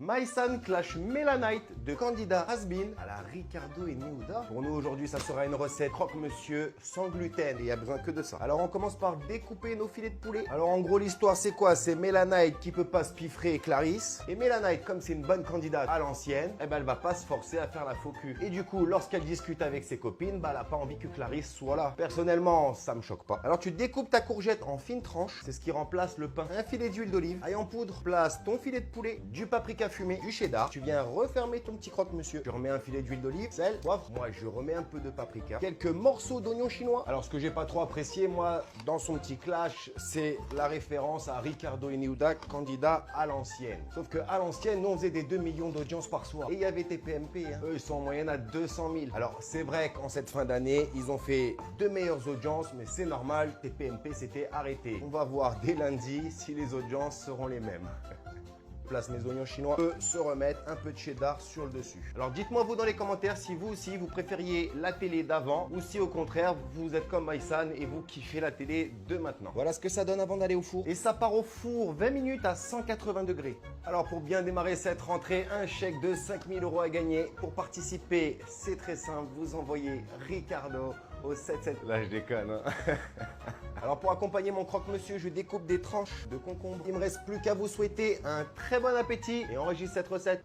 Maïsan clash Melanite de Candida Has-Been à la Ricardo et Nuda. Pour nous aujourd'hui, ça sera une recette croque-monsieur sans gluten et il n'y a besoin que de ça. Alors on commence par découper nos filets de poulet. Alors en gros l'histoire c'est quoi? C'est Melanite qui peut pas se piffrer Clarisse. Et Melanite, comme c'est une bonne candidate à l'ancienne, eh ben elle va pas se forcer à faire la faux cul. Et du coup lorsqu'elle discute avec ses copines, bah elle a pas envie que Clarisse soit là. Personnellement ça me choque pas. Alors tu découpes ta courgette en fines tranches, c'est ce qui remplace le pain. Un filet d'huile d'olive, ail en poudre, place ton filet de poulet, du paprika fumé, du cheddar. Tu viens refermer ton petit croque-monsieur. Tu remets un filet d'huile d'olive, sel, poivre. Moi, je remets un peu de paprika. Quelques morceaux d'oignon chinois. Alors, ce que j'ai pas trop apprécié, moi, dans son petit clash, c'est la référence à Ricardo et Nuda, candidat à l'ancienne. Sauf que à l'ancienne, nous, on faisait des 2 millions d'audience par soir. Et il y avait TPMP. Hein. Eux, ils sont en moyenne à 200 000. Alors, c'est vrai qu'en cette fin d'année, ils ont fait de meilleures audiences, mais c'est normal, TPMP s'était arrêté. On va voir dès lundi si les audiences seront les mêmes. Place mes oignons chinois, peut se remettre un peu de cheddar sur le dessus. Alors dites-moi vous dans les commentaires si vous aussi vous préfériez la télé d'avant ou si au contraire vous êtes comme Maïsan et vous kiffez la télé de maintenant. Voilà ce que ça donne avant d'aller au four. Et ça part au four 20 minutes à 180 degrés. Alors pour bien démarrer cette rentrée, un chèque de 5 000 € à gagner. Pour participer, c'est très simple, vous envoyez Ricardo au 77. Là je déconne hein. Alors pour accompagner mon croque-monsieur, je découpe des tranches de concombre. Il ne me reste plus qu'à vous souhaiter un très bon appétit et enregistre cette recette.